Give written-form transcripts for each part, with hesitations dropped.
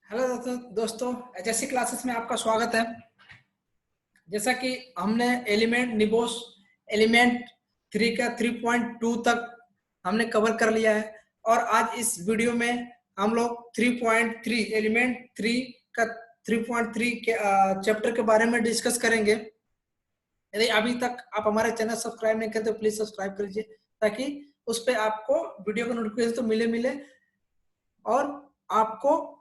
Hello दोस्तों, HSC classes में आपका स्वागत है। जैसा कि हमने एलिमेंट निबोस एलिमेंट 3 का 3.2 तक हमने कवर कर लिया है और आज इस वीडियो में हम लोग 3.3 एलिमेंट 3 का 3.3 के चैप्टर के बारे में डिस्कस करेंगे। यदि अभी तक आप हमारे चैनल सब्सक्राइब नहीं करते तो प्लीज सब्सक्राइब कर लीजिए ताकि उस पर आपको वीडियो का नोटिफिकेशन तो मिले और आपको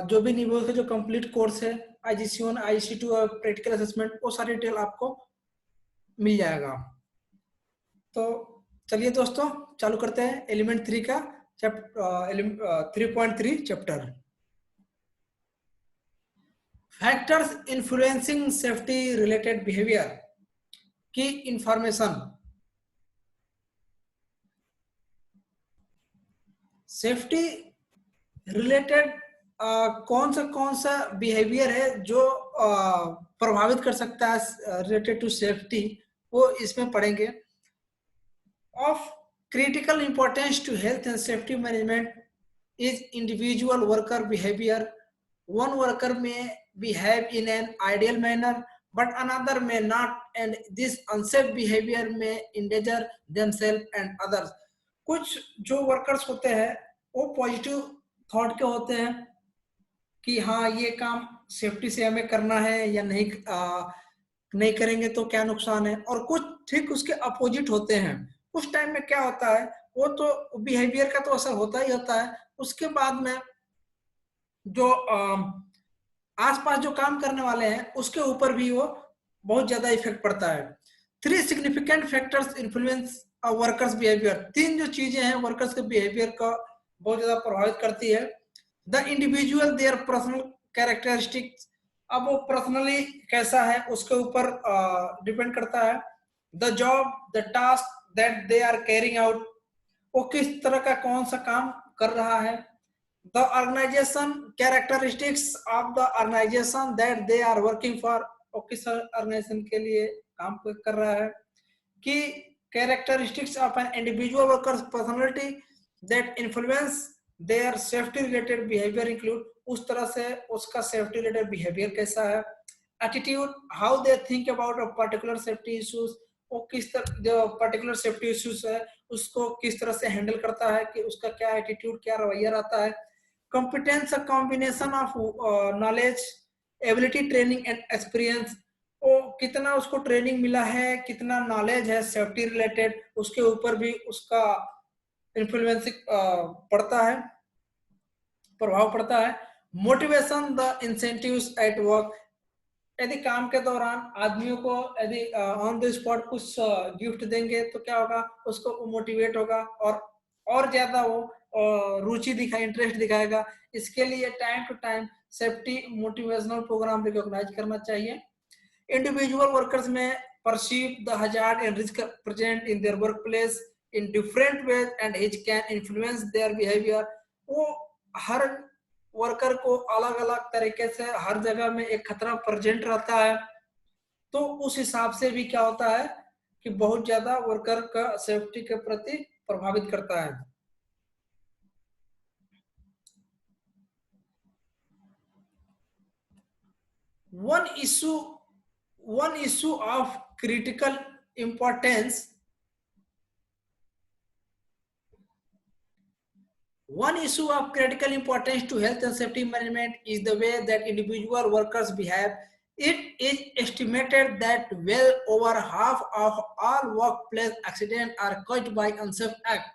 जो भी निबोस का जो कंप्लीट कोर्स है IGC1 IGC2 और प्रैक्टिकल असेसमेंट वो सारी डिटेल आपको मिल जाएगा। तो चलिए दोस्तों चालू करते हैं एलिमेंट 3 का chapter 3.3 chapter. Factors influencing safety related behaviour की इंफॉर्मेशन। सेफ्टी रिलेटेड कौन सा बिहेवियर है जो प्रभावित कर सकता है रिलेटेड टू सेफ्टी, वो इसमें पढ़ेंगे। Of critical importance to health and safety management is individual worker behaviour. One worker में behave in an ideal manner but another may not, and this unsafe behavior may endanger themselves and others। कुछ जो workers होते हैं वो positive thought के होते हैं कि हाँ ये काम सेफ्टी से हमें करना है या नहीं करेंगे तो क्या नुकसान है, और कुछ ठीक उसके अपोजिट होते हैं। उस टाइम में क्या होता है, वो तो बिहेवियर का तो असर होता ही होता है, उसके बाद में जो आसपास जो काम करने वाले हैं उसके ऊपर भी वो बहुत ज्यादा इफेक्ट पड़ता है। 3 significant factors influence workers behaviour. 3 जो चीजें हैं वर्कर्स के बिहेवियर का बहुत ज्यादा प्रभावित करती है। The individual their personal characteristics, अब वो पर्सनली कैसा है उसके ऊपर डिपेंड करता है। The job the task that they are carrying out, वो किस तरह का कौन सा काम कर रहा है। The organization characteristics of the organization that they are working for, वो किस ऑर्गेनाइजेशन के लिए काम कर रहा है। कि characteristics of an individual worker's personality that influence their safety related behavior include, उस तरह से उसका safety related behavior कैसा है। attitude, how they think about a particular safety issues, वो किस तरह जो पर्टिकुलर सेफ्टी इश्यूज है उसको किस तरह से हैंडल करता है, कि उसका क्या एटीट्यूड क्या रवैया रहता है। competence, a combination of knowledge, ability, training and experience, वो कितना उसको ट्रेनिंग मिला है, कितना नॉलेज है सेफ्टी रिलेटेड, उसके ऊपर भी उसका इन्फ्लुएंस पड़ता है, प्रभाव पड़ता है। Motivation, the incentives at work, यदि काम के दौरान आदमियों को यदि ऑन द स्पॉट कुछ गिफ्ट देंगे तो क्या होगा, उसको मोटिवेट होगा और ज्यादा वो रुचि इंटरेस्ट दिखाएगा। इसके लिए time to time safety motivational programme recognise करना चाहिए। इंडिविजुअल वर्कर्स में perceive the hazard and risk present in their work place in different ways and it can influence their behaviour, वो हर वर्कर को अलग अलग तरीके से हर जगह में एक खतरा प्रेजेंट रहता है, तो उस हिसाब से भी क्या होता है कि बहुत ज्यादा वर्कर का सेफ्टी के प्रति प्रभावित करता है। One issue of critical importance. One issue of critical importance to health and safety management is the way that individual workers behave. It is estimated that well over half of all workplace accidents are caused by unsafe act.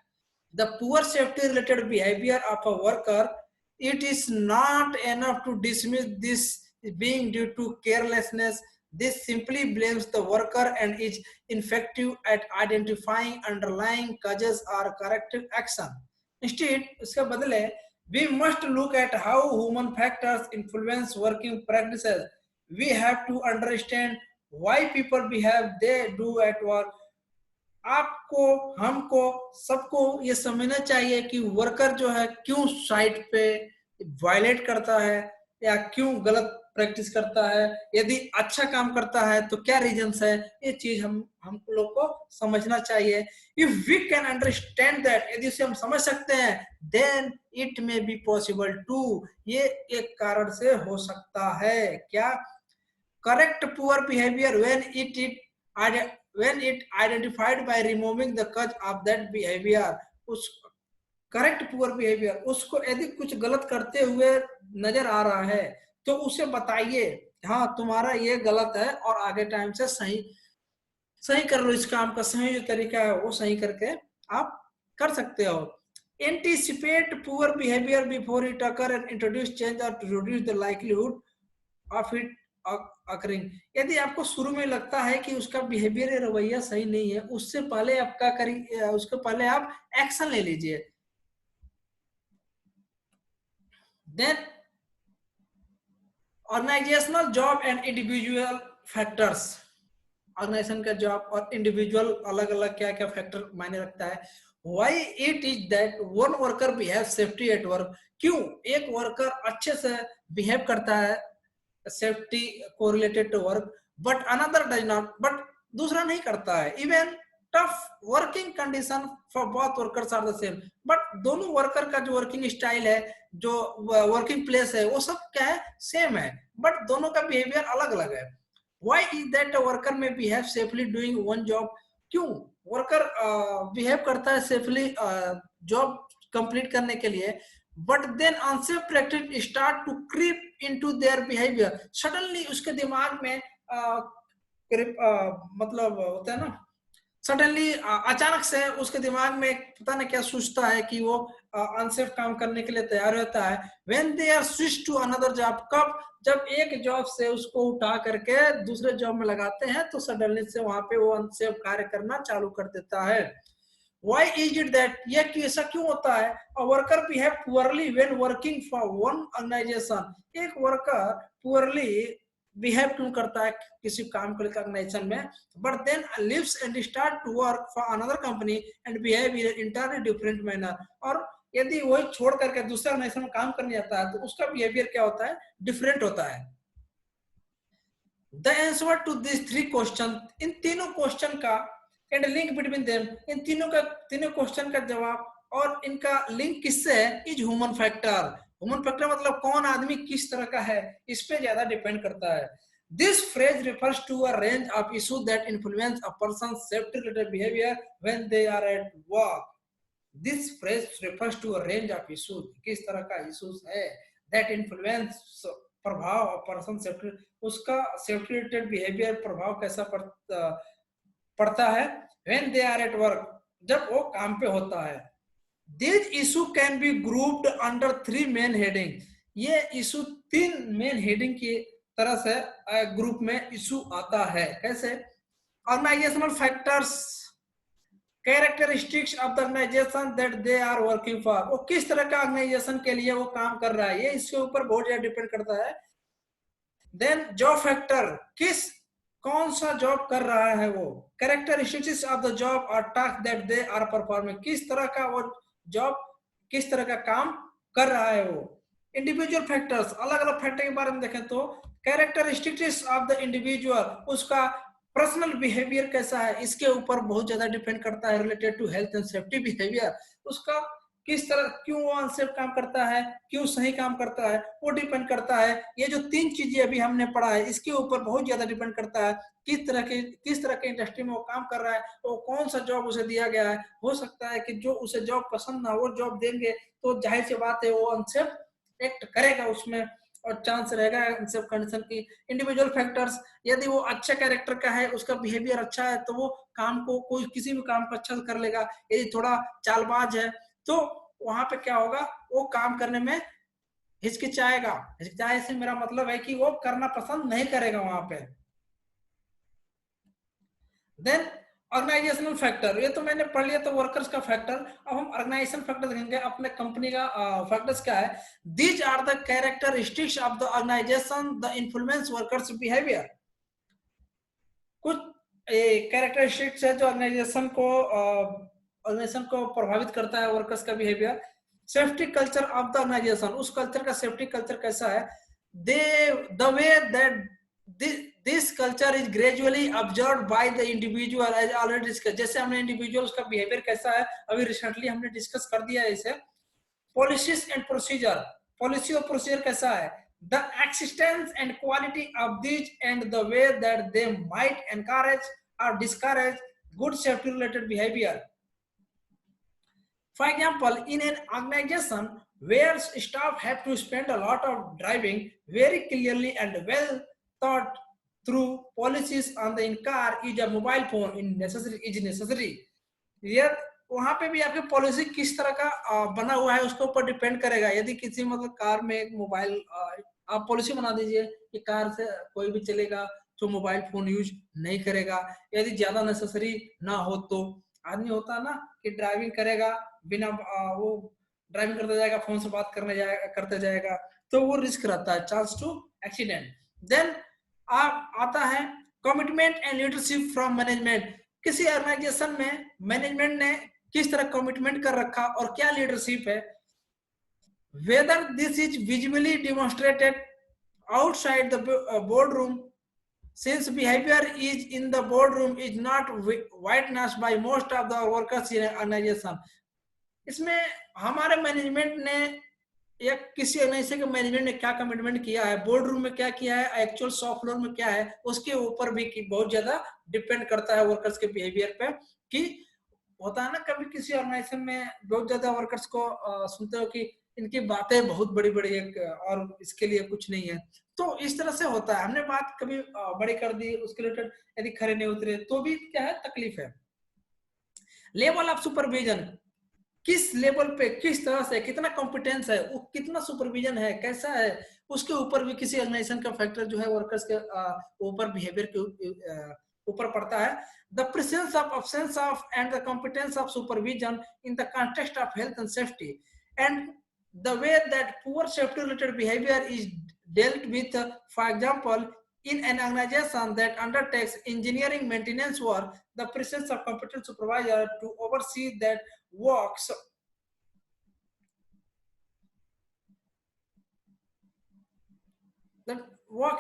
The poor safety related behavior of a worker, it is not enough to dismiss this being due to carelessness. This simply blames the worker and is ineffective at identifying underlying causes or corrective action. Instead, इसके बदले we must look at how human factors influence working practices. We have to understand why people behave they do at work. आपको, हमको, सबको ये समझना चाहिए कि worker जो है क्यों साइट पे वायलेट करता है या क्यों गलत प्रैक्टिस करता है, यदि अच्छा काम करता है तो क्या रीजंस है, ये चीज हम लोग को समझना चाहिए। If we can understand that, यदि उसे हम समझ सकते हैं, then it may be possible to, ये एक कारण से हो सकता है क्या, correct poor behaviour when it identified by removing the cause of that behavior, उस करेक्ट पुअर बिहेवियर, उसको यदि कुछ गलत करते हुए नजर आ रहा है तो उसे बताइए, हाँ तुम्हारा ये गलत है और आगे टाइम से सही सही कर लो, इस काम का सही जो तरीका है वो सही करके आप कर सकते हो। Anticipate poor behaviour before it occur and introduce change और reduce the likelihood of it occurring. यदि आपको शुरू में लगता है कि उसका बिहेवियर या रवैया सही नहीं है, उससे पहले आप क्या करिए, उसके पहले आप एक्शन ले लीजिए। Then organisational job and individual factors, organisation का जॉब और इंडिविजुअल अलग अलग क्या क्या फैक्टर मायने रखता है। Why it is that one worker behave safety at work, क्यों एक वर्कर अच्छे से बिहेव करता है सेफ्टी को related to work, but another does not, but दूसरा नहीं करता है। Even tough working condition for both workers are the same, but दोनों वर्कर का जो वर्किंग स्टाइल है, जो वर्किंग प्लेस है, वो सब क्या है, सेम है, बट दोनों का बिहेवियर अलग अलग है। Why is that a worker may behave safely doing one job, क्यों वर्कर बिहेव करता है सेफली जॉब कंप्लीट करने के लिए, but then unsafe practice start to creep into their behaviour, suddenly उसके दिमाग में मतलब होता है ना, सडनली अचानक से उसके दिमाग में पता नहीं क्या सोचता है कि वो अनसेफ काम करने के लिए तैयार रहता है। When they are switch to another job, कब, जब एक जॉब से उसको उठा करके दूसरे जॉब में लगाते हैं तो सडनली से वहां पे वो अनसेफ कार्य करना चालू कर देता है। Why is it that, यह ऐसा क्यों होता है, a worker behave poorly when working for one organization, एक वर्कर poorly बिहेव क्यों करता है किसी काम को लेकर ऑर्गेनाइजेशन में, but then leaves and start to work for another company and behave in entirely different manner, और यदि वही छोड़ करके दूसरे ऑर्गेनाइजेशन में काम करने जाता है तो उसका बिहेवियर क्या होता है, डिफरेंट होता है। The answer to this three question, इन तीनों क्वेश्चन का एंड लिंक बिटवीन देम, इन तीनों क्वेश्चन का जवाब और इनका लिंक किससे है, is human factor. Human factor मतलब कौन आदमी किस तरह का है, इस पे ज्यादा डिपेंड करता है। This phrase refers to a range of issue that influence a person's safety related behaviour when they are at work. This phrase refers to a range of issue, किस तरह का इश्यूज है, दैट इन्फ्लुएंस प्रभाव of person safety, उसका safety related behaviour प्रभाव कैसा पड़ता है, when they are at work, जब वो काम पे होता है। These issue can be grouped under three main heading, ये इशू तीन मेन हेडिंग की तरह से ग्रुप में इशू आता है। कैसे, organisational factors, characteristics of the organisation that they are working for, वो किस तरह का ऑर्गेनाइजेशन के लिए वो काम कर रहा है, ये इसके ऊपर बहुत ज्यादा डिपेंड करता है। देन जॉब फैक्टर, कौन सा जॉब कर रहा है वो, कैरेक्टरिस्टिक्स ऑफ द जॉब और task that they are performing, किस तरह का वो जॉब, किस तरह का काम कर रहा है वो। इंडिविजुअल फैक्टर्स, अलग अलग फैक्टर के बारे में देखें तो कैरेक्टरिस्टिक्स ऑफ द इंडिविजुअल, उसका पर्सनल बिहेवियर कैसा है, इसके ऊपर बहुत ज्यादा डिपेंड करता है, related to health and safety behaviour, उसका किस तरह, क्यों वो अनसेफ काम करता है, क्यों सही काम करता है, वो डिपेंड करता है। ये जो तीन चीजें अभी हमने पढ़ा है इसके ऊपर बहुत ज्यादा डिपेंड करता है, किस तरह के इंडस्ट्री में वो काम कर रहा है, वो कौन सा जॉब उसे दिया गया है। हो सकता है कि जो उसे जॉब पसंद ना वो जॉब देंगे तो जाहिर सी बात है वो अनसेफ एक्ट करेगा उसमें, और चांस रहेगा अनसेफ कंडीशन की। इंडिविजुअल फैक्टर्स, यदि वो अच्छे कैरेक्टर का है, उसका बिहेवियर अच्छा है तो वो काम को, कोई किसी भी काम को अच्छा से कर लेगा। यदि थोड़ा चालबाज है तो वहां पे क्या होगा, वो काम करने में हिचकिचाएगा, हिचकिचाए से मेरा मतलब है कि वो करना पसंद नहीं करेगा वहां पे। देन ऑर्गेनाइजेशनल फैक्टर, ये तो मैंने पढ़ लिया तो वर्कर्स का फैक्टर। अब हम ऑर्गेनाइजेशन फैक्टर देखेंगे, अपने कंपनी का फैक्टर्स क्या है। These are the characteristics of the organisation the influence workers behaviour, कुछ कैरेक्टरिस्टिक्स है जो ऑर्गेनाइजेशन को प्रभावित करता है वर्कर्स का behaviour. Safety culture of the organisation, उस कल्चर का सेफ्टी कल्चर कैसा है। the way that this culture is gradually observed by the individual as already discussed. जैसे हमने इंडिविजुअल्स का बिहेवियर कैसा है अभी रिसेंटली हमने डिस्कस कर दिया है इसे. पॉलिसीज एंड प्रोसीजर, पॉलिसी और प्रोसीजर कैसा है, the existence and quality of these and the way that they might encourage or discourage good safety related behavior. For example, in an organization where staff have to spend a lot of driving, very clearly and well thought through policies on the in-car is a mobile phone is necessary. यह वहां पे भी आपकी policy किस तरह का बना हुआ है उसके ऊपर डिपेंड करेगा. यदि किसी मतलब कार में एक मोबाइल आप पॉलिसी बना दीजिए कि कार से कोई भी चलेगा तो मोबाइल फोन यूज नहीं करेगा. यदि ज्यादा नेसेसरी ना हो तो आदमी होता है ना कि ड्राइविंग करेगा बिना वो ड्राइविंग करते जाएगा, फोन से बात करते जाएगा, तो वो रिस्क रहता है, चांस टू एक्सीडेंट. देन आता है commitment and leadership from management. किसी ऑर्गेनाइजेशन में मैनेजमेंट ने किस तरह कमिटमेंट कर रखा और क्या लीडरशिप है. Whether this is visibly demonstrated outside the boardroom, since behavior is in the boardroom is not witnessed by most of the workers in an organization. इसमें हमारे मैनेजमेंट ने या किसी ऑर्गेनाइजेशन के मैनेजमेंट ने क्या कमिटमेंट किया है, बोर्ड रूम में क्या किया है, एक्चुअल शॉप फ्लोर में क्या है, उसके ऊपर भी बहुत ज्यादा डिपेंड करता है वर्कर्स के बिहेवियर पे. कि होता है ना कभी किसी ऑर्गेनाइजेशन में बहुत ज्यादा वर्कर्स को सुनते हो कि इनकी बातें बहुत बड़ी बड़ी है और इसके लिए कुछ नहीं है, तो इस तरह से होता है. हमने बात कभी बड़ी कर दी, उसके रिलेटेड यदि खरे नहीं उतरे तो भी क्या है तकलीफ है. लेवल ऑफ सुपरविजन, किस लेवल पे किस तरह से कितना कॉम्पिटेंस है, वो कितना सुपरविजन है, कैसा है, उसके ऊपर भी किसी ऑर्गेनाइजेशन का फैक्टर जो है वर्कर्स के ऊपर बिहेवियर के ऊपर पड़ता है. The presence of absence of and the competence of supervision in the context of health and safety and the way that poor safety related behavior is dealt with. For example, in an organization that undertakes engineering maintenance work, the presence of competent supervisor to oversee that works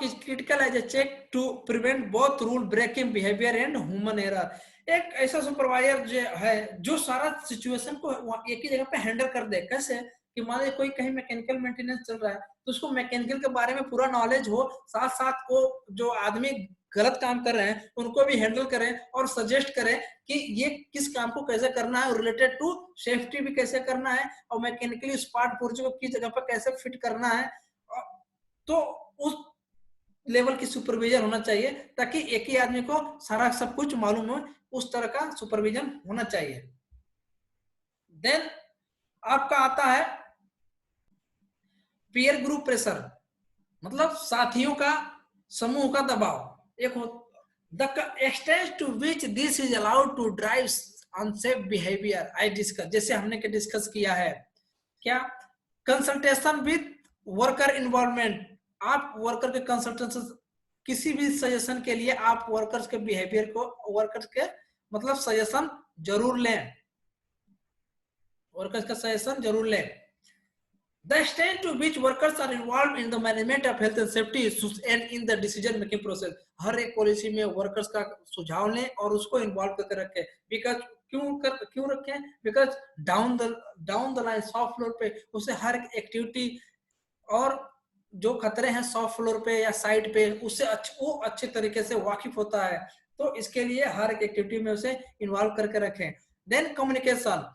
is critical as a check to prevent both rule breaking behavior and human error. एक ऐसा supervisor जो है जो सारा situation को एक ही जगह पे हैंडल कर दे. कैसे कि मान लीजिए कोई कहीं मैकेनिकल मेंटेनेंस चल रहा है तो उसको मैकेनिकल के बारे में पूरा नॉलेज हो, साथ साथ वो जो आदमी गलत काम कर रहे हैं उनको भी हैंडल करें और सजेस्ट करें कि ये किस काम को कैसे करना है, रिलेटेड टू सेफ्टी भी कैसे करना है और मैकेनिकली स्पार्ट पुर्जे को किस जगह पर कैसे फिट करना है. तो उस लेवल की सुपरविजन होना चाहिए ताकि एक ही आदमी को सारा सब कुछ मालूम हो, उस तरह का सुपरविजन होना चाहिए. देन आपका आता है पीयर ग्रुप प्रेशर, मतलब साथियों का समूह का दबाव. एक the extent to which this is allowed to drive unsafe behaviour I discuss, जैसे हमने के डिस्कस किया है क्या, कंसल्टेशन विद वर्कर इन्वॉल्वमेंट. आप वर्कर के कंसल्टेशन किसी भी सजेशन के लिए आप वर्कर्स के बिहेवियर को वर्कर्स के मतलब सजेशन जरूर लें, वर्कर्स का सजेशन जरूर लें. The extent to which workers are involved in the management of health and safety issues and in the decision making process. हर एक पॉलिसी में वर्कर्स का सुझाव लें और उसको इन्वॉल्व करके रखें. बिकॉज क्यों रखें, because down the line soft floor पे उसे हर एक एक्टिविटी और जो खतरे हैं सॉफ्ट फ्लोर पे या साइड पे उससे वो अच्छे तरीके से वाकिफ होता है. तो इसके लिए हर एक एक्टिविटी में उसे इन्वॉल्व करके रखें. Then communication,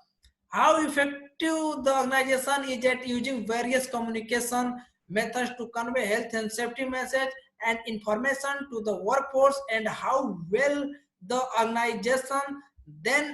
how effective the organization is at using various communication methods to convey health and safety message and information to the workforce and how well the organization then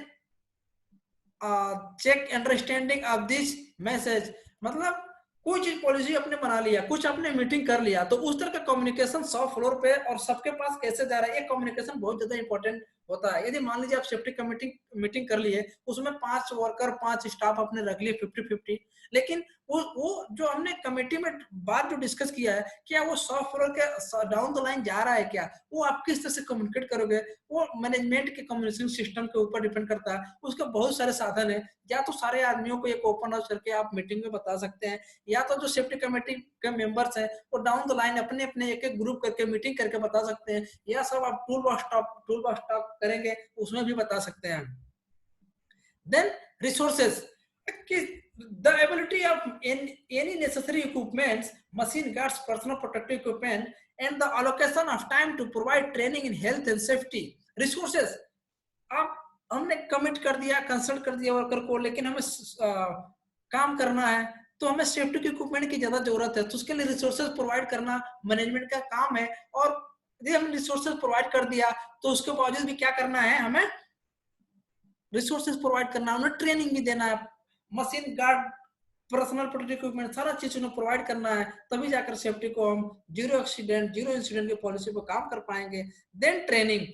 check understanding of this message. मतलब कोई चीज policy अपने बना लिया, कुछ अपने meeting कर लिया, तो उस तरह का कम्युनिकेशन सॉफ्ट फ्लोर पे और सबके पास कैसे जा रहा है, ये कम्युनिकेशन बहुत ज्यादा इंपॉर्टेंट होता है. यदि मान लीजिए आप सेफ्टी कमेटी मीटिंग कर लिए, उसमें 5 वर्कर 5 स्टाफ अपने रख लिए 50-50, लेकिन वो जो हमने कमेटी में बात जो डिस्कस किया है, क्या वो शॉप फ्लोर के डाउन द लाइन जा रहा है क्या, वो आप किस तरह से कम्युनिकेट करोगे, वो मैनेजमेंट के कम्युनिकेशन सिस्टम के ऊपर डिपेंड करता है। उसका बहुत सारे साधन है, या तो सारे आदमियों को एक ओपन हाउस करके आप मीटिंग में बता सकते हैं, या तो जो सेफ्टी कमेटी के मेंबर्स हैं वो डाउन द लाइन अपने अपने एक एक ग्रुप करके मीटिंग करके बता सकते हैं, या सब आप टूल बॉक्स टॉक करेंगे उसमें भी बता सकते हैं। Then resources, the ability of any necessary equipments, machine guards, personal protective equipment, and the allocation of time to provide training in health and safety. Resources, आप हमने कमिट कर दिया, कंसल्ट कर दिया वर्कर को, लेकिन हमें काम करना है तो हमें सेफ्टी के इक्विपमेंट की ज्यादा जरूरत है, तो उसके लिए रिसोर्सेज प्रोवाइड करना मैनेजमेंट का काम है। और यदि हम रिसोर्सेज प्रोवाइड कर दिया तो उसके बावजूद भी क्या करना है, हमें रिसोर्सेज प्रोवाइड करना, उन्हें ट्रेनिंग भी देना है, machine guard, personal protective equipment, सारा चीज उन्हें प्रोवाइड करना है, तभी जाकर सेफ्टी को हम जीरो एक्सीडेंट जीरो इंसिडेंट की पॉलिसी पर काम कर पाएंगे। Then training,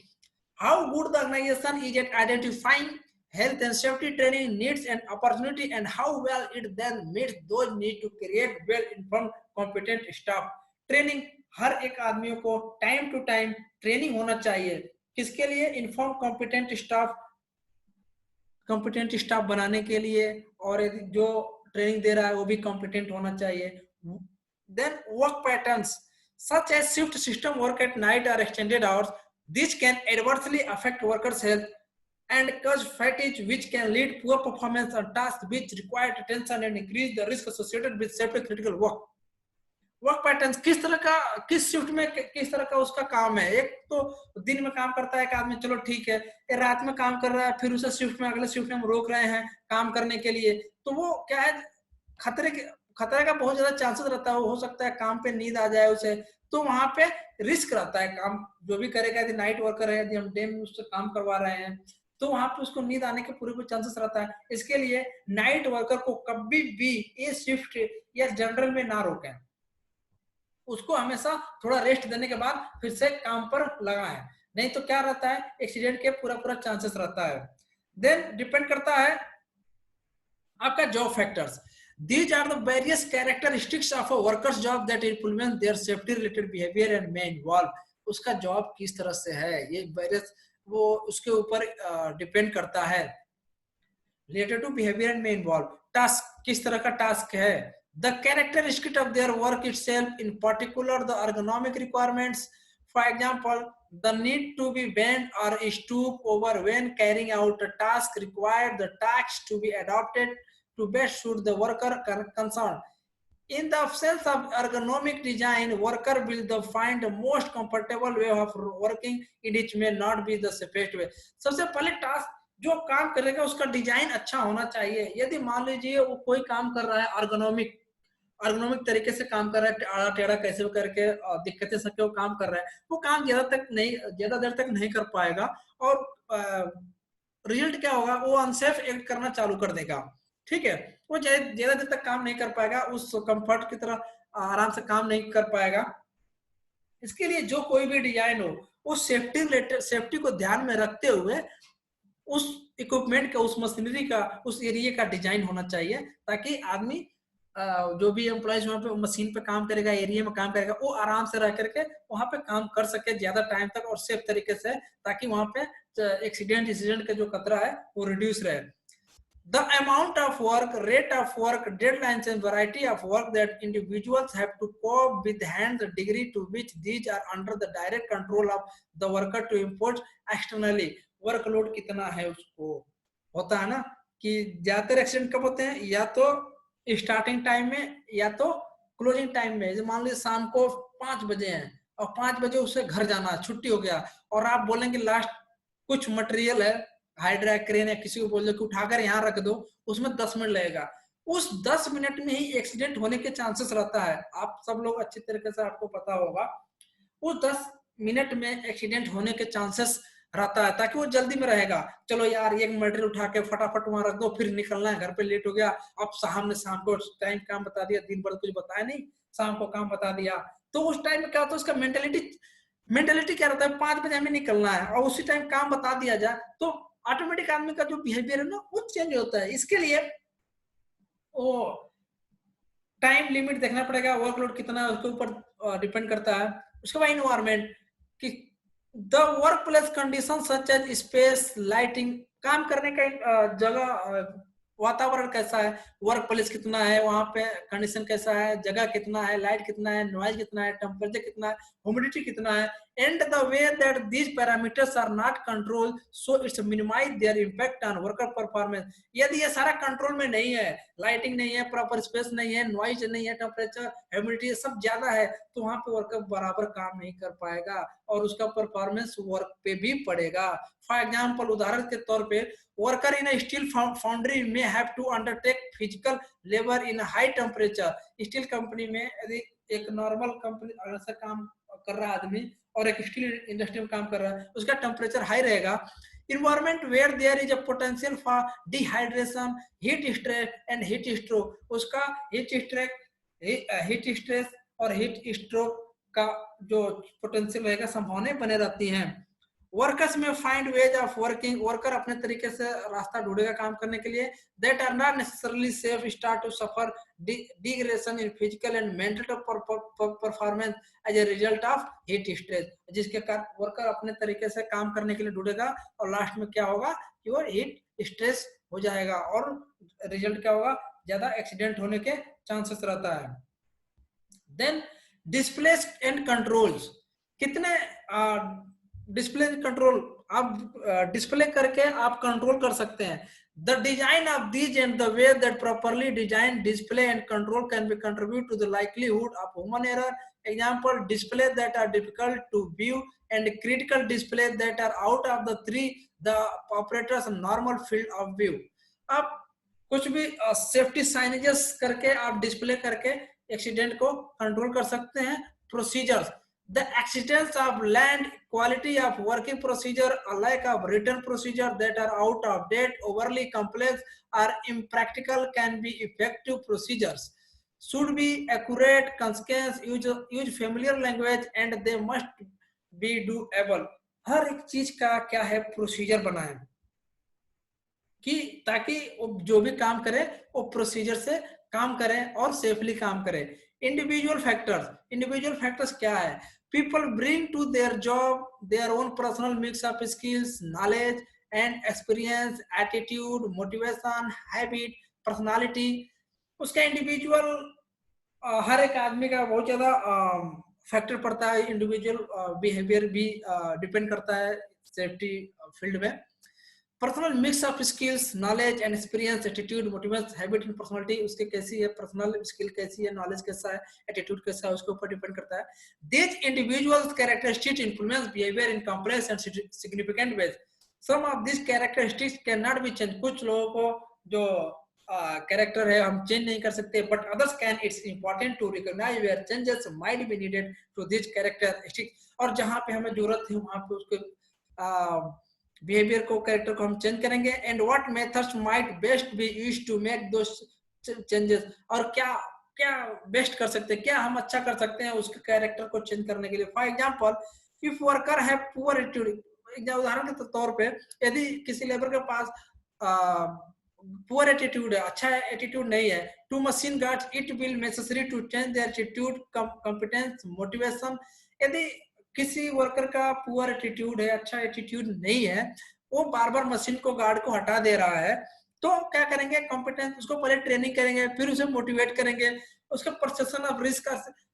how good the organisation is at identifying health and safety training needs and opportunity, and how well it then meets those need to create well informed competent staff. Training, हर एक आदमी को time to time training होना चाहिए, किसके लिए, inform competent staff बनाने के लिए, और जो ट्रेनिंग दे रहा है वो भी कॉम्पिटेंट होना चाहिए। Then work patterns such as shift system, work at night or extended hours, this can adversely affect workers health and cause fatigue, which can lead poor performance on tasks which require attention and increase the risk associated with safety critical work. Work pattern, किस तरह का, किस shift में किस तरह का उसका काम है, एक तो दिन में काम करता है एक आदमी, चलो ठीक है, रात में काम कर रहा है, फिर उसे शिफ्ट में, अगले शिफ्ट में हम रोक रहे हैं काम करने के लिए, तो वो क्या है, खतरे का बहुत ज्यादा चांसेस रहता है, हो सकता है काम पे नींद आ जाए उसे, तो वहां पे रिस्क रहता है। काम जो भी करेगा, यदि नाइट वर्कर है, यदि हम डे में उससे काम करवा रहे हैं, तो वहां पे उसको नींद आने के पूरे चांसेस रहता है। इसके लिए नाइट वर्कर को कभी भी ये शिफ्ट या जनरल में ना रोकें, उसको हमेशा थोड़ा रेस्ट देने के बाद फिर से काम पर लगाएं, नहीं तो क्या रहता है, एक्सीडेंट के पूरा चांसेस रहता है। देन डिपेंड करता है आपका job factors, these are the various characteristics of a worker's job that influence their safety related behavior and may involve, उसका जॉब किस तरह से है, ये वेरियस वो उसके ऊपर डिपेंड करता है। related to behavior and may involve task, किस तरह का टास्क है, the characteristic of their work itself, in particular the ergonomic requirements, for example the need to be bent or stoop over when carrying out a task required the task to be adopted to best suit the worker concerned. In the absence of ergonomic design, worker will find the most comfortable way of working, it may not be the safest way. सबसे पहले task जो काम करेगा उसका design अच्छा होना चाहिए। यदि मान लीजिए वो कोई काम कर रहा है अर्गोनॉमिक तरीके से काम कर रहा है, आड़ा टेढ़ा कैसे करके दिक्कतें सबके वो काम कर रहा है, वो काम ज्यादा देर तक नहीं कर पाएगा, और रिजल्ट क्या होगा, वो अनसेफ एक्ट करना चालू कर देगा। ठीक है, वो ज्यादा देर तक काम नहीं कर पाएगा, उस कंफर्ट की तरह आराम से काम नहीं कर पाएगा। इसके लिए जो कोई भी डिजाइन हो, उस सेफ्टी को ध्यान में रखते हुए उस इक्विपमेंट का, उस मशीनरी का, उस एरिया का डिजाइन होना चाहिए, ताकि आदमी जो भी एम्प्लॉयज वहां पे मशीन पे काम करेगा, एरिया में काम करेगा, वो आराम से रह करके वहां पे काम कर सके ज्यादा टाइम तक और सेफ तरीके से, ताकि वहां पे इंसिडेंट का जो खतरा है वो रिड्यूस रहे। The amount of work, rate of work, deadlines and variety of work that individuals have to cope with and the degree to which these are under the direct control of the worker to impose externally. Workload कितना है उसको, होता है ना कि ज्यादातर accident कब होते हैं, या तो स्टार्टिंग टाइम में या तो क्लोजिंग टाइम में। मान लीजिए शाम को 5 बजे हैं और 5 बजे उसे घर जाना, छुट्टी हो गया, और आप बोलेंगे लास्ट कुछ मटेरियल है, हाइड्रा क्रेन या किसी को बोल दो कि उठाकर यहाँ रख दो, उसमें 10 मिनट लगेगा, उस 10 मिनट में ही एक्सीडेंट होने के चांसेस रहता है। आप सब लोग अच्छी तरीके से आपको पता होगा, वो 10 मिनट में एक्सीडेंट होने के चांसेस रहता है, ताकि वो जल्दी में रहेगा, चलो यार एक मटेरियल उठा के फटाफट वहां रख दो, फिर निकलना है, घर पे लेट हो गया, अब शाम को टाइम काम बता दिया, दिन भर कुछ बताया नहीं, शाम को काम बता दिया, तो उस टाइम में क्या होता है, उसका मेंटेलिटी क्या रहता है, 5 बजे हमें निकलना है, और उसी टाइम काम बता दिया जाए, तो ऑटोमेटिक आदमी का जो बिहेवियर है ना वो चेंज होता है। इसके लिए वो टाइम लिमिट देखना पड़ेगा, वर्कलोड कितना है उसके ऊपर डिपेंड करता है। उसके बाद इन्वायरमेंट कि the work place condition such as space, lighting, काम करने का जगह, वातावरण कैसा है, वर्क प्लेस कितना है, वहां पे कंडीशन कैसा है, जगह कितना है, लाइट कितना है, नॉइज कितना है, टेम्परेचर कितना है, ह्यूमिडिटी कितना है, and the way that these parameters are not control so it's minimise their impact on worker performance. यदि ये सारा कंट्रोल में नहीं है, लाइटिंग नहीं है, प्रॉपर स्पेस नहीं है, नॉइज नहीं है, टेम्परेचर, ह्यूमिडिटी सब ज्यादा है, तो वहां पे वर्कर बराबर काम नहीं कर पाएगा और उसका परफॉर्मेंस वर्क पे भी पड़ेगा। फॉर एग्जाम्पल, उदाहरण के तौर पे, worker in a steel foundry may have to undertake physical labor in a high temperature। Steel company में यदि एक नॉर्मल कंपनी अगर से काम कर रहा आदमी और एक स्टील इंडस्ट्री में काम कर रहा है, उसका टेम्परेचर हाई रहेगा। environment where there is a potential for dehydration, heat stress and heat stroke, उसका हीट स्ट्रेस और हीट स्ट्रोक का जो पोटेंशियल रहेगा, संभावनाएं बने रहती हैं। वर्कर्स में find ways of working, worker अपने तरीके से रास्ता ढूंढेगा काम करने के लिए। That are not necessarily safe, start to suffer degradation in physical and mental performance as a result of heat stress, जिसके कारण वर्कर अपने तरीके से काम करने के लिए ढूंढेगा और लास्ट में क्या होगा कि वो हीट स्ट्रेस हो जाएगा और रिजल्ट क्या होगा, ज्यादा एक्सीडेंट होने के चांसेस रहता है। देन डिस्प्ले एंड कंट्रोल्स, कितने डिस्प्ले कंट्रोल आप डिस्प्ले करके आप कंट्रोल कर सकते हैं। The design of these and the way that properly design display and control can be contribute to the likelihood of human error. Example, display that are difficult to view and critical display that are out of the three the operators normal field of view. आप कुछ भी safety signages करके आप display करके accident को control कर सकते हैं। Procedures, the accidents of land, quality of working procedure, a lack of written procedure that are out of date, overly complex or impractical can be effective procedures, should be accurate, concise, use familiar language and they must be doable। हर एक चीज का क्या है, procedure बनाएं कि ताकि जो भी काम करे वो प्रोसीजर से काम करें और सेफली काम करें। इंडिविजुअल फैक्टर्स क्या है, people bring to their job their own personal mix of skills, knowledge and experience, attitude, motivation, habit, personality। उसका इंडिविजुअल हर एक आदमी का बहुत ज्यादा फैक्टर पड़ता है, इंडिविजुअल बिहेवियर भी डिपेंड करता है सेफ्टी फील्ड में। Personal mix of skills, knowledge and experience, attitude, motivation, habit and personality, उसके कैसी है, पर्सनल स्किल कैसी है, नॉलेज कैसा है, एटीट्यूड कैसा है, उसके ऊपर डिपेंड करता है। These individuals characteristics influence behaviour in complex and significant ways. Some of this characteristics can not be change, कुछ लोगों को जो कैरेक्टर है हम चेंज नहीं कर सकते, but others can. It's important to recognise where changes might be needed to this characteristics, और जहां पे हमें जरूरत है वहां पे उसके बिहेवियर को, कैरेक्टर को हम चेंज करेंगे। And what methods might best be used to make those changes, और क्या क्या बेस्ट कर सकते हैं, क्या हम अच्छा कर सकते हैं उसके कैरेक्टर को चेंज करने के लिए। For example, if worker have poor attitude, उदाहरण के तौर पे यदि किसी लेबर के पास पुअर एटीट्यूड है, अच्छा एटीट्यूड नहीं है, to machine guards it will necessary to change their attitude, competence, motivation. यदि किसी वर्कर का पुअर एटीट्यूड है, अच्छा एटीट्यूड नहीं है, वो बार बार मशीन को, गार्ड को हटा दे रहा है, तो क्या करेंगे, कॉम्पिटेंस, उसको पहले ट्रेनिंग करेंगे, फिर उसे मोटिवेट करेंगे, उसके परसेप्शन ऑफ रिस्क,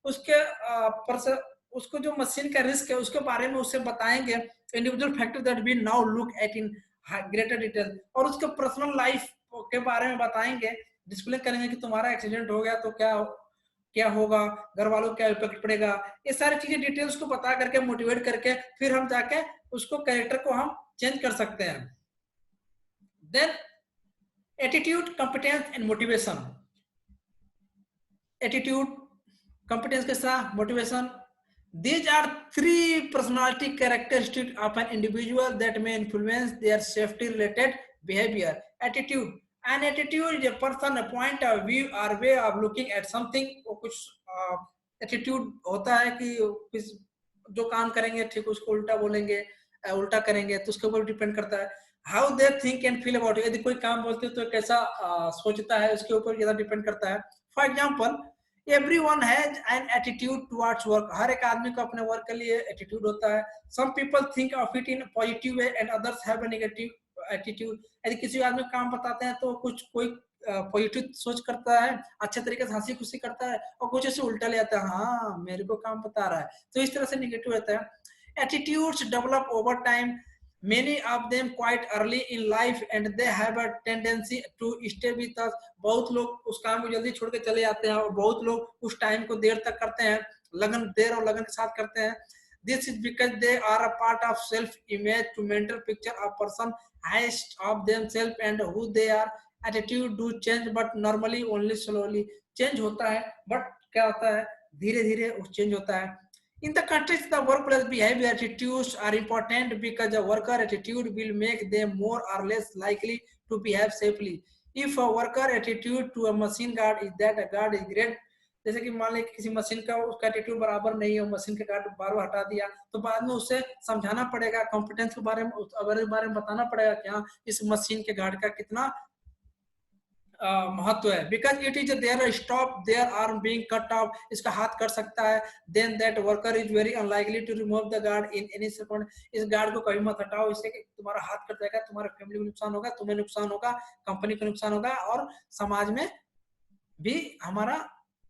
उसके उसको जो मशीन का रिस्क है उसके बारे में उसे बताएंगे, individual factor that we now look at in greater detail, और उसके पर्सनल लाइफ के बारे में बताएंगे, डिस्प्ले करेंगे कि तुम्हारा एक्सीडेंट हो गया तो क्या होगा, घर वालों को क्या इफेक्ट पड़ेगा, ये सारी चीजें डिटेल्स को बता करके, मोटिवेट करके, फिर हम जाके उसको कैरेक्टर को हम चेंज कर सकते हैं। Then attitude, competence and motivation. Attitude, competence के साथ motivation, these are three personality characteristics of an individual that may influence their safety related behavior. Attitude, an attitude is a person, a point of view or way of looking at something। वो कुछ attitude होता है कि जो काम करेंगे ठीक उसको उल्टा बोलेंगे, उल्टा करेंगे, तो उसके ऊपर डिपेंड करता है। How they think and feel about, यदि कोई काम बोलते तो कैसा सोचता है, उसके ऊपर ज्यादा डिपेंड करता है। For example, Everyone has an attitude towards work. हर एक आदमी को अपने वर्क के लिए एटीट्यूड होता है. Some people think of it in a positive way and others have a negative attitude. यदि किसी आदमी काम बताते हैं तो कुछ कोई पॉजिटिव सोच करता है, अच्छे तरीके से हंसी खुशी करता है, और कुछ ऐसे उल्टा ले आता है, हाँ मेरे को काम बता रहा है, तो इस तरह से नेगेटिव रहता है. Attitudes develop over time. Many of them quite early in life and they have a tendency to stay with us. बहुत लोग उस काम को जल्दी छोड़ के चले जाते हैं और बहुत लोग उस टाइम को देर तक करते हैं, लगन देर और लगन के साथ करते हैं. This is because they are a part of self-image to mental picture of person has of themselves and who they are. Attitude do change but normally only slowly. Change होता है but क्या होता है, धीरे धीरे उस चेंज होता है. In the context of the workplace, behavior attitudes are important because the worker attitude will make them more or less likely to behave safely. If a worker attitude to a machine guard is that a guard is great, जैसे कि मान लें किसी machine का उसका attitude बराबर नहीं है, मशीन के गार्ड बार बार हटा दिया, तो बाद में उसे समझाना पड़ेगा, कॉम्पिटेंस के बारे में बताना पड़ेगा कि हाँ इस मशीन के गार्ड का कितना महत्व है. Because it is their stop their arm being cut off, इसका हाथ कट सकता है, then that worker is very unlikely to remove the guard in any second. इस गार्ड को कभी मत हटाओ, इससे तुम्हारा हाथ कट जाएगा, तुम्हारे फैमिली को नुकसान होगा, तुम्हें नुकसान होगा, कंपनी को नुकसान होगा और समाज में भी हमारा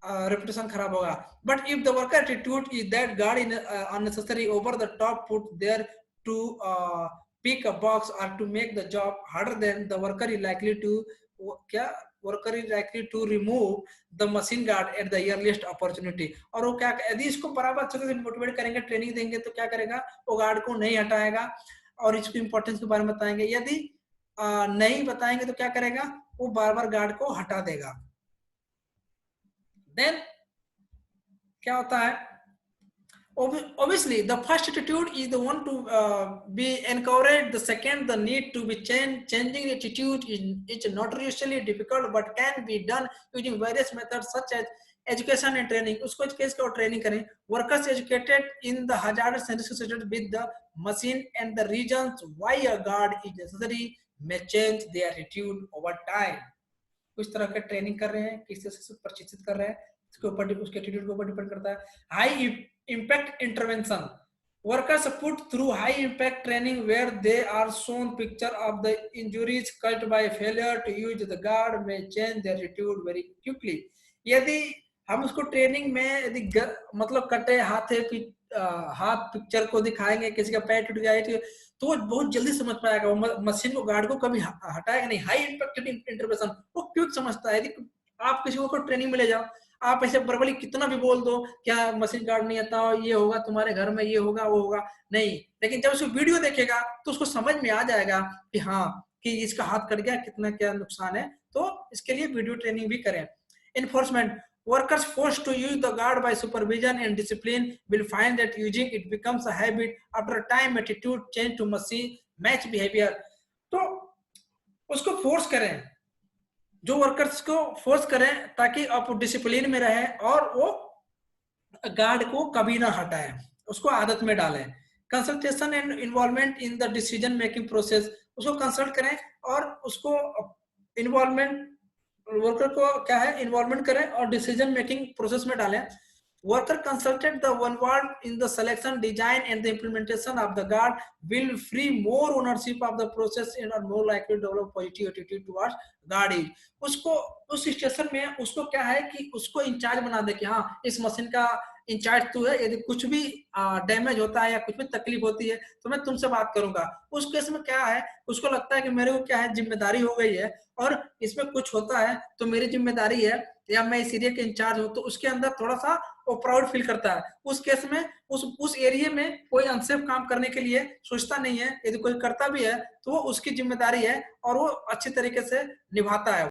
रेपुटेशन खराब होगा. But if the worker attitude is that guard in unnecessary over the top put there to pick a box or to make the job harder, then the worker is likely to remove the machine guard at the earliest opportunity. और वो क्या, यदि इसको बराबर अच्छे से motivate करेंगे, training देंगे, तो क्या करेगा, वो गार्ड को नहीं हटाएगा और इसकी इंपॉर्टेंस के बारे में बताएंगे. यदि नहीं बताएंगे तो क्या करेगा, वो बार बार गार्ड को हटा देगा. देन क्या होता है, obviously the first attitude is the one to be encouraged. The second, the need to be changed. Changing attitude is notoriously difficult but can be done using various methods such as education and training. उसको education और training करें. Workers educated in the hazardous and associated with the machine and the reasons why a guard is necessary may change their attitude over time. कुछ तरह का training कर रहे हैं, किस तरह से प्रशिक्षित कर रहे हैं, उसके ऊपर उसके एटीट्यूड के ऊपर डिपेंड करता है. High impact intervention. Workers put through high impact training where they are shown picture of the injuries caused by failure to use the guard may change their attitude very quickly. यदि हम उसको training में यदि मतलब कटे हाथ picture को दिखाएंगे, किसी का पैर टूट गया है तो वो बहुत जल्दी समझ पाएगा, वो मशीन को गार्ड को कभी हटाएगा नहीं. हाई इम्पैक्ट इंटरवेंशन वो क्विक समझता है. यदि आप किसी को ट्रेनिंग में ले जाओ, आप ऐसे बर्बली कितना भी बोल दो क्या मशीन गार्ड नहीं आता, ये होगा तुम्हारे घर में, ये होगा वो होगा, नहीं. लेकिन जब उसको वीडियो देखेगा तो उसको समझ में आ जाएगा कि हाँ कि इसका हाथ कट गया, कितना क्या नुकसान है. तो इसके लिए वीडियो ट्रेनिंग भी करें. Enforcement. Workers forced to use the guard by supervision and discipline will find that using it becomes a habit. After a time, attitude change to machine match behavior. तो उसको फोर्स करें, जो workers को force करें ताकि आप discipline में रहे और वो गार्ड को कभी ना हटाए, उसको आदत में डालें. Consultation and involvement in the decision making process. उसको कंसल्ट करें और उसको इन्वॉल्वमेंट, वर्कर को क्या है इन्वॉल्वमेंट करें और डिसीजन मेकिंग प्रोसेस में डालें. Worker consulted the involved in the selection, design and the implementation of the guard will free more ownership of the process and are more likely to develop positive attitude towards guarding. उसको उस station में उसको क्या है कि उसको in charge बना दे कि हाँ इस मशीन का इंचार्ज तू है, यदि कुछ भी डैमेज होता है या कुछ भी तकलीफ होती है तो मैं तुमसे बात करूंगा. उस केस में क्या है, उसको लगता है कि मेरे को क्या है जिम्मेदारी हो गई है और इसमें कुछ होता है तो मेरी जिम्मेदारी है या मैं इस एरिया के इंचार्ज हूँ, तो उसके अंदर थोड़ा सा वो प्राउड फील करता है. उस केस में उस एरिया में कोई अनसेफ काम करने के लिए सोचता नहीं है. यदि कोई करता भी है तो वो उसकी जिम्मेदारी है और वो अच्छी तरीके से निभाता है.